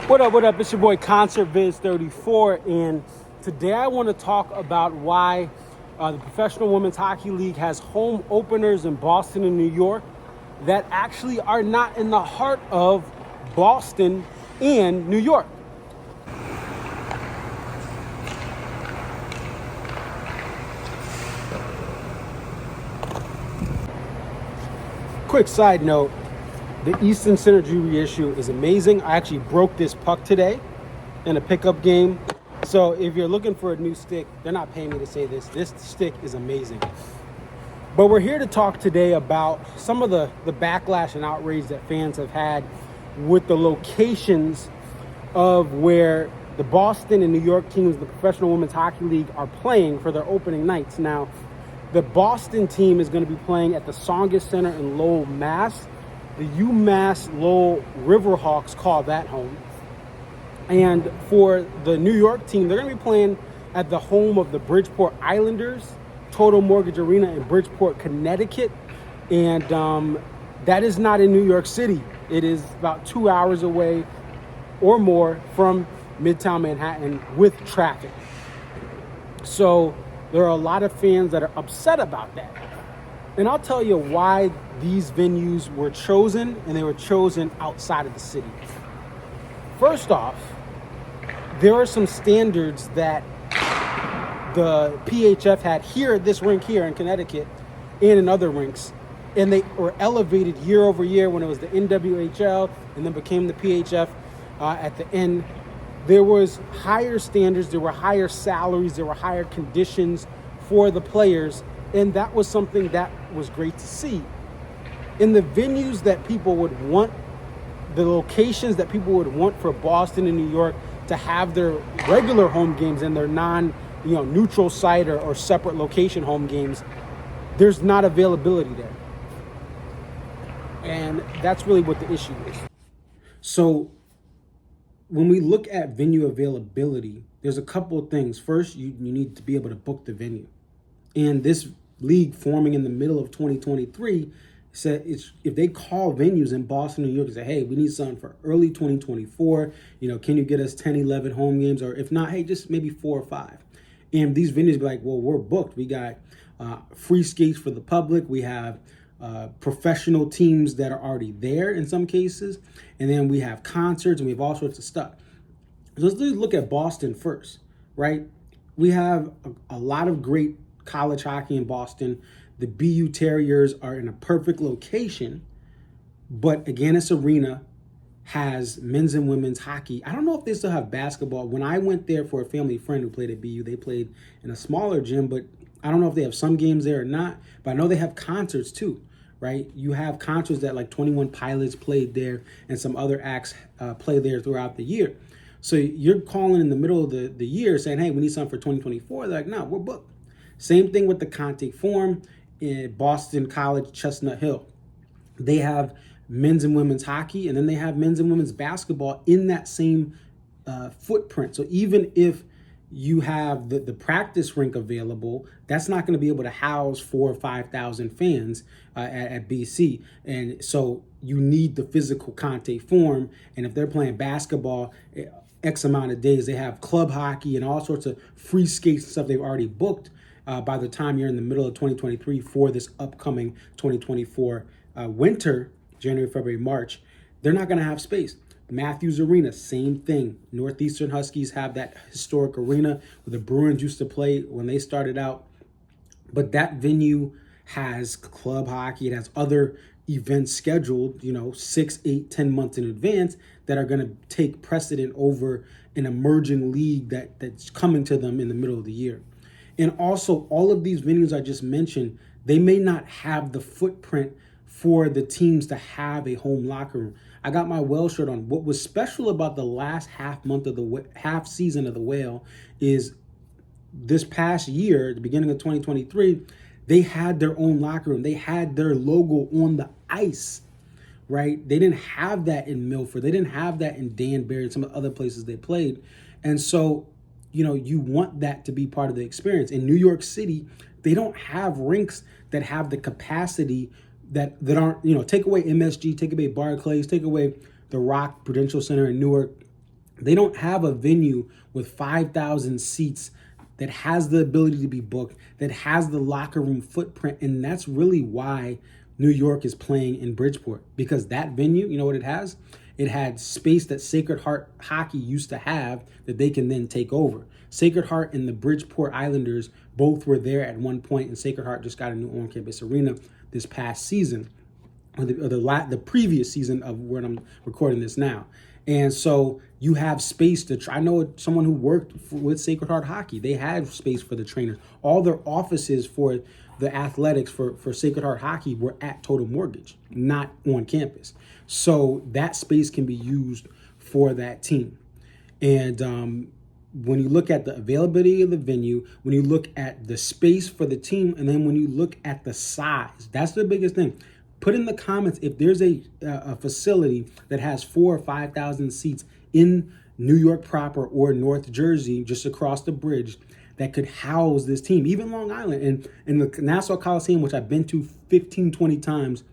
What up, what up? It's your boy Concert Viz 34, and today I want to talk about why the Professional Women's Hockey League has home openers in Boston and New York that actually are not in the heart of Boston and New York. Quick side note, the Easton Synergy reissue is amazing. I actually broke this puck today in a pickup game. So if you're looking for a new stick, they're not paying me to say this. This stick is amazing. But we're here to talk today about some of the backlash and outrage that fans have had with the locations of where the Boston and New York teams of the Professional Women's Hockey League are playing for their opening nights. Now, the Boston team is going to be playing at the Tsongas Center in Lowell, Mass. The UMass Lowell Riverhawks call that home. And for the New York team, they're going to be playing at the home of the Bridgeport Islanders, Total Mortgage Arena in Bridgeport, Connecticut. And that is not in New York City. It is about 2 hours away or more from Midtown Manhattan with traffic. So there are a lot of fans that are upset about that. And I'll tell you why these venues were chosen, and they were chosen outside of the city. First off, there are some standards that the PHF had here at this rink here in Connecticut and in other rinks, and they were elevated year over year when it was the NWHL and then became the PHF at the end. There was higher standards, there were higher salaries, there were higher conditions for the players, and that was something that was great to see. In the venues that people would want, the locations that people would want for Boston and New York to have their regular home games and their neutral site or separate location home games, there's not availability there. And that's really what the issue is. So when we look at venue availability, there's a couple of things. First, you need to be able to book the venue. And this league forming in the middle of 2023 said if they call venues in Boston, New York, and say, hey, we need something for early 2024, can you get us 10, 11 home games? Or if not, hey, just maybe 4 or 5. And these venues be like, well, we're booked. We got free skates for the public. We have professional teams that are already there in some cases. And then we have concerts and we have all sorts of stuff. So let's look at Boston first, right? We have a lot of great college hockey in Boston. The BU Terriers are in a perfect location, but Agganis Arena has men's and women's hockey. I don't know if they still have basketball. When I went there for a family friend who played at BU, they played in a smaller gym, but I don't know if they have some games there or not, but I know they have concerts too, right? You have concerts that like 21 Pilots played there and some other acts play there throughout the year. So you're calling in the middle of the year saying, hey, we need something for 2024. They're like, no, we're booked. Same thing with the Conte Forum in Boston College, Chestnut Hill. They have men's and women's hockey, and then they have men's and women's basketball in that same footprint. So even if you have the practice rink available, that's not going to be able to house 4,000 or 5,000 fans at BC. And so you need the physical Conte Forum. And if they're playing basketball X amount of days, they have club hockey and all sorts of free skates and stuff they've already booked by the time you're in the middle of 2023 for this upcoming 2024 winter, January, February, March. They're not going to have space. Matthews Arena, same thing. Northeastern Huskies have that historic arena where the Bruins used to play when they started out. But that venue has club hockey. It has other events scheduled, 6, 8, 10 months in advance that are going to take precedent over an emerging league that's coming to them in the middle of the year. And also, all of these venues I just mentioned, they may not have the footprint for the teams to have a home locker room. I got my Whale shirt on. What was special about the last half season of the Whale is this past year, the beginning of 2023, they had their own locker room. They had their logo on the ice, right? They didn't have that in Milford. They didn't have that in Danbury and some of the other places they played. And so, you want that to be part of the experience. In New York City, they don't have rinks that have the capacity that aren't, take away MSG, take away Barclays, take away the Rock Prudential Center in Newark, They don't have a venue with 5,000 seats that has the ability to be booked, that has the locker room footprint. And that's really why New York is playing in Bridgeport, because that venue, you know what it has? It had space that Sacred Heart Hockey used to have that they can then take over. Sacred Heart and the Bridgeport Islanders both were there at one point, and Sacred Heart just got a new on-campus arena this past season, or the previous season of when I'm recording this now. And so you have space to try. I know someone who worked with Sacred Heart Hockey. They had space for the trainers. All their offices for the athletics for Sacred Heart Hockey were at Total Mortgage, not on campus. So that space can be used for that team. And when you look at the availability of the venue, when you look at the space for the team, and then when you look at the size, that's the biggest thing. Put in the comments if there's a facility that has 4,000 or 5,000 seats in New York proper or North Jersey, just across the bridge, that could house this team. Even Long Island and in the Nassau Coliseum, which I've been to 15, 20 times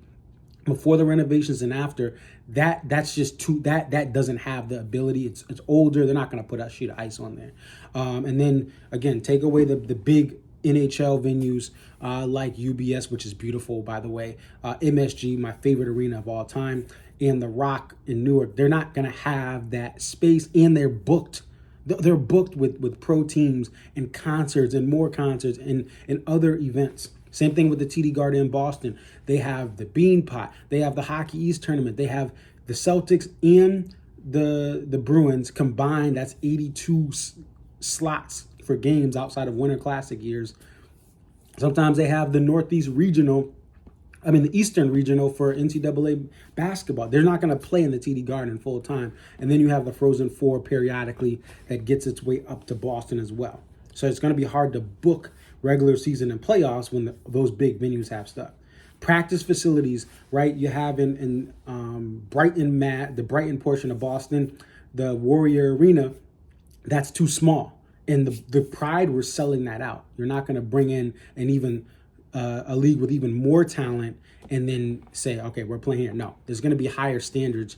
before the renovations and after, that's just too, that doesn't have the ability. It's older. They're not going to put a sheet of ice on there. And then again, take away the big NHL venues like UBS, which is beautiful, by the way, MSG, my favorite arena of all time, and the Rock in Newark. They're not going to have that space, and they're booked. They're booked with pro teams and concerts and more concerts and other events. Same thing with the TD Garden in Boston. They have the Bean Pot. They have the Hockey East tournament. They have the Celtics and the Bruins combined. That's 82 slots for games outside of Winter Classic years. Sometimes they have the the Eastern Regional for NCAA basketball. They're not going to play in the TD Garden full time. And then you have the Frozen Four periodically that gets its way up to Boston as well. So it's going to be hard to book regular season and playoffs when those big venues have stuff. Practice facilities, right? You have in Brighton, the Brighton portion of Boston, the Warrior Arena, that's too small. And the Pride were selling that out. You're not going to bring in a league with even more talent and then say, okay, we're playing here. No, there's going to be higher standards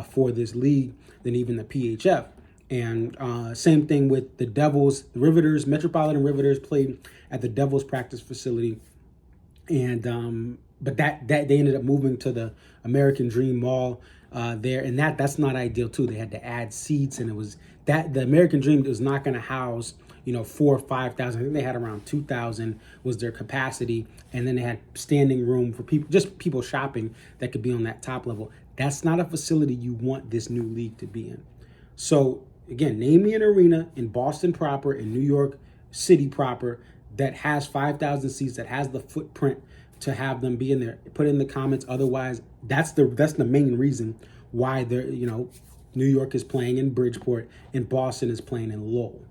for this league than even the PHF. And same thing with the Devils, the Riveters, Metropolitan Riveters played at the Devils practice facility. And but that they ended up moving to the American Dream Mall there, and that's not ideal too. They had to add seats, and it was that the American Dream was not going to house 4,000 or 5,000. I think they had around 2,000 was their capacity, and then they had standing room for people, just people shopping that could be on that top level. That's not a facility you want this new league to be in. So again, name me an arena in Boston proper, in New York City proper, that has 5,000 seats, that has the footprint to have them be in there. Put it in the comments. Otherwise, that's the main reason why New York is playing in Bridgeport and Boston is playing in Lowell.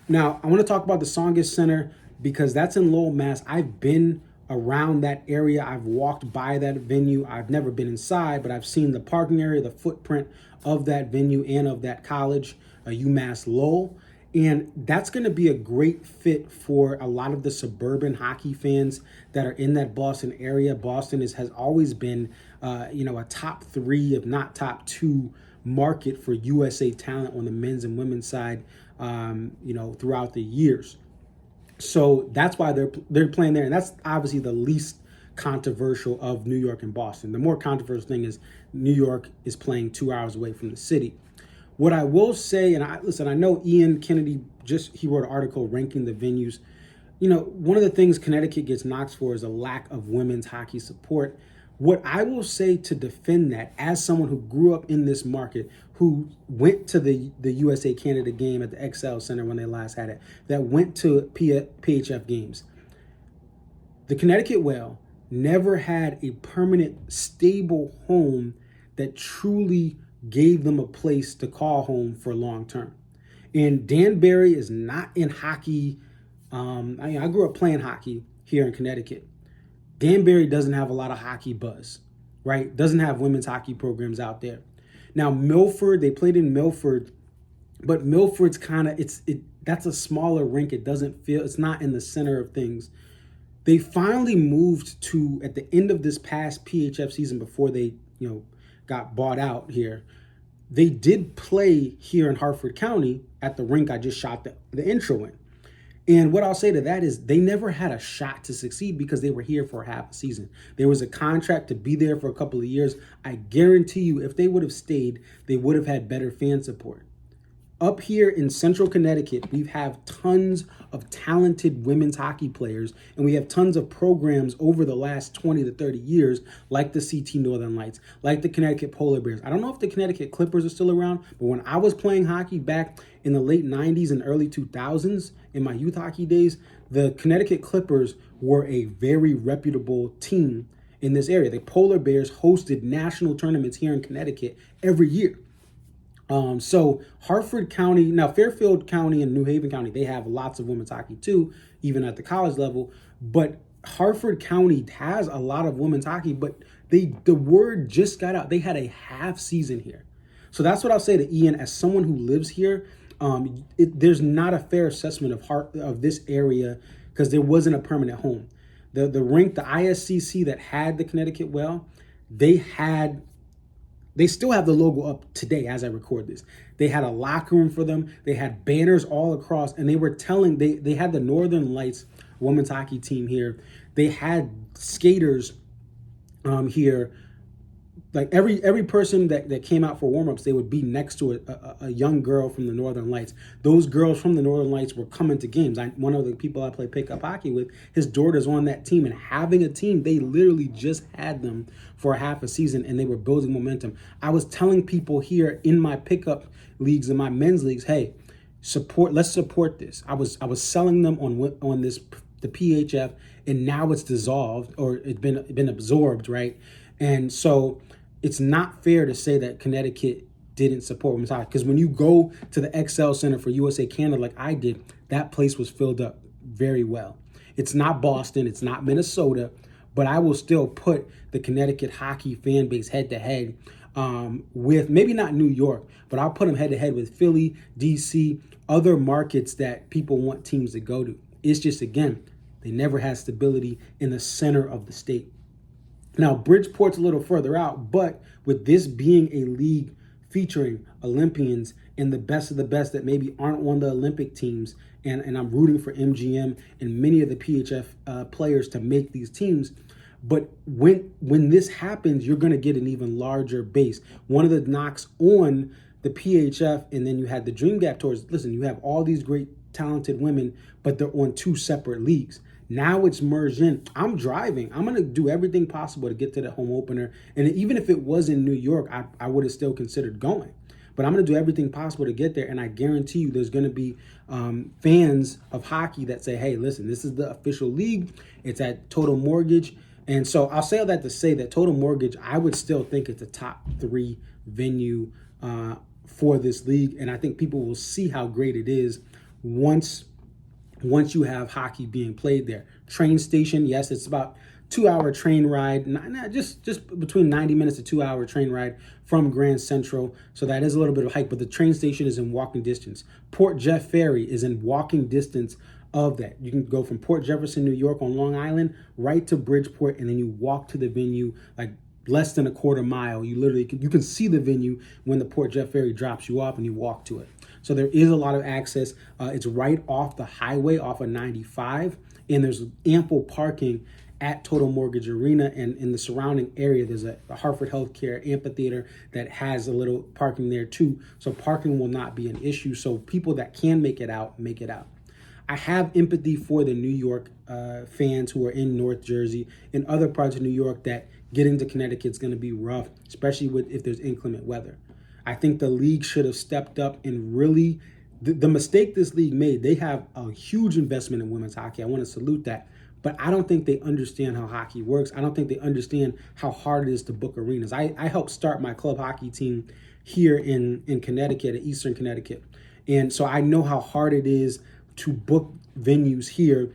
Now, I want to talk about the Tsongas Center because that's in Lowell, Mass. I've been around that area. I've walked by that venue. I've never been inside, but I've seen the parking area, the footprint of that venue and of that college, UMass Lowell. And that's going to be a great fit for a lot of the suburban hockey fans that are in that Boston area. Boston has always been, a top 3, if not top 2, market for USA talent on the men's and women's side, throughout the years. So that's why they're playing there, and that's obviously the least controversial of New York and Boston. The more controversial thing is New York is playing 2 hours away from the city. What I will say, and I know Ian Kennedy he wrote an article ranking the venues. One of the things Connecticut gets knocked for is a lack of women's hockey support. What I will say to defend that, as someone who grew up in this market, who went to the USA Canada game at the XL Center when they last had it, that went to PHF games, the Connecticut Whale never had a permanent, stable home that truly gave them a place to call home for long term. And Dan Barry is not in hockey. I grew up playing hockey here in Connecticut. Dan Barry doesn't have a lot of hockey buzz, right? Doesn't have women's hockey programs out there. Now, Milford, they played in Milford, but Milford's that's a smaller rink. It's not in the center of things. They finally moved to, at the end of this past PHF season before they, got bought out here, they did play here in Harford County at the rink I just shot the intro in. And what I'll say to that is they never had a shot to succeed because they were here for half a season. There was a contract to be there for a couple of years. I guarantee you, if they would have stayed, they would have had better fan support. Up here in central Connecticut, we have tons of talented women's hockey players, and we have tons of programs over the last 20 to 30 years, like the CT Northern Lights, like the Connecticut Polar Bears. I don't know if the Connecticut Clippers are still around, but when I was playing hockey back in the late 90s and early 2000s, in my youth hockey days, the Connecticut Clippers were a very reputable team in this area. The Polar Bears hosted national tournaments here in Connecticut every year. So Harford County, now Fairfield County and New Haven County, they have lots of women's hockey too, even at the college level. But Harford County has a lot of women's hockey, but the word just got out. They had a half season here. So that's what I'll say to Ian, as someone who lives here, there's not a fair assessment of this area because there wasn't a permanent home. The rink, the ISCC that had the Connecticut Well, they still have the logo up today as I record this. They had a locker room for them. They had banners all across, and they were telling, they had the Northern Lights women's hockey team here. They had skaters here. Like every person that came out for warmups, they would be next to a young girl from the Northern Lights. Those girls from the Northern Lights were coming to games. One of the people I play pickup hockey with, his daughter's on that team, and having a team, they literally just had them for a half a season, and they were building momentum. I was telling people here in my pickup leagues and my men's leagues, hey, let's support this. I was selling them on the PHF, and now it's dissolved or it's been absorbed, right? And so it's not fair to say that Connecticut didn't support women's hockey, because when you go to the XL Center for USA Canada like I did, that place was filled up very well. It's not Boston, it's not Minnesota, but I will still put the Connecticut hockey fan base head to head with, maybe not New York, but I'll put them head to head with Philly, DC, other markets that people want teams to go to. It's just, again, they never had stability in the center of the state. Now, Bridgeport's a little further out, but with this being a league featuring Olympians and the best of the best that maybe aren't on the Olympic teams, and I'm rooting for MGM and many of the PHF players to make these teams. But when this happens, you're going to get an even larger base. One of the knocks on the PHF, and then you had the Dream Gap Tours, listen, you have all these great talented women, but they're on two separate leagues. Now it's merged in. I'm driving. I'm going to do everything possible to get to the home opener. And even if it was in New York, I would have still considered going. But I'm going to do everything possible to get there. And I guarantee you there's going to be fans of hockey that say, hey, listen, this is the official league. It's at Total Mortgage. And so I'll say all that to say that Total Mortgage, I would still think it's a top 3 venue for this league. And I think people will see how great it is once you have hockey being played there. Train station, yes, it's about 2-hour train ride, just between 90 minutes to 2-hour train ride from Grand Central. So that is a little bit of a hike, but the train station is in walking distance. Port Jeff Ferry is in walking distance of that. You can go from Port Jefferson, New York on Long Island right to Bridgeport, and then you walk to the venue like less than a quarter mile. You can see the venue when the Port Jeff Ferry drops you off and you walk to it. So there is a lot of access. It's right off the highway, off of 95, and there's ample parking at Total Mortgage Arena, and in the surrounding area, there's a Hartford Healthcare amphitheater that has a little parking there too. So parking will not be an issue. So people that can make it out, make it out. I have empathy for the New York fans who are in North Jersey and other parts of New York that getting to Connecticut is going to be rough, especially if there's inclement weather. I think the league should have stepped up and really, the mistake this league made, they have a huge investment in women's hockey. I want to salute that. But I don't think they understand how hockey works. I don't think they understand how hard it is to book arenas. I helped start my club hockey team here in Connecticut, at Eastern Connecticut. And so I know how hard it is to book venues here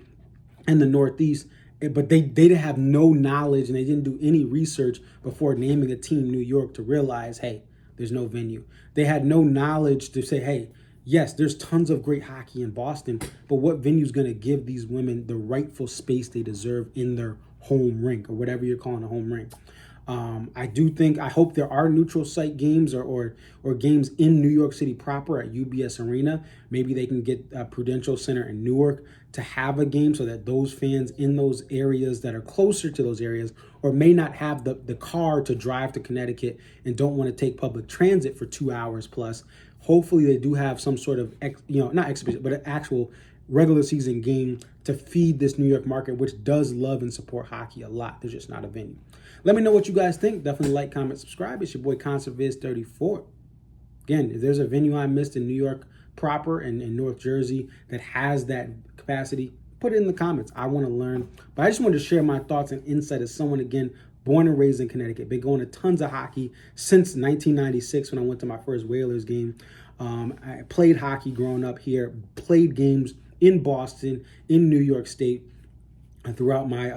in the Northeast. But they didn't have no knowledge, and they didn't do any research before naming a team New York to realize, hey, there's no venue. They had no knowledge to say, hey, yes, there's tons of great hockey in Boston, but what venue is going to give these women the rightful space they deserve in their home rink, or whatever you're calling a home rink? I hope there are neutral site games or games in New York City proper at UBS Arena. Maybe they can get Prudential Center in Newark to have a game so that those fans in those areas that are closer to those areas or may not have the car to drive to Connecticut and don't want to take public transit for 2 hours plus. Hopefully they do have some sort of, not exhibition, but an actual regular season game to feed this New York market, which does love and support hockey a lot. There's just not a venue. Let me know what you guys think. Definitely like, comment, subscribe. It's your boy ConcertViz34. Again, if there's a venue I missed in New York proper and in North Jersey that has that capacity, put it in the comments. I want to learn. But I just wanted to share my thoughts and insight as someone, again, born and raised in Connecticut. Been going to tons of hockey since 1996 when I went to my first Whalers game. I played hockey growing up here, played games in Boston, in New York State, and throughout my,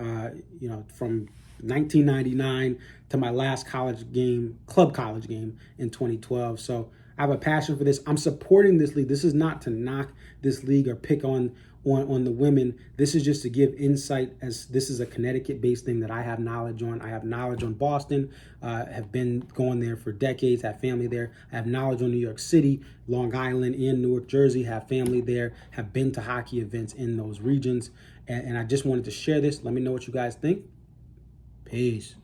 from 1999 to my last club college game in 2012. So I have a passion for this. I'm supporting this league. This is not to knock this league or pick on the women. This is just to give insight, as this is a Connecticut-based thing that I have knowledge on. I have knowledge on Boston, have been going there for decades, have family there. I have knowledge on New York City, Long Island, and Newark, Jersey, have family there, have been to hockey events in those regions. And I just wanted to share this. Let me know what you guys think. Peace.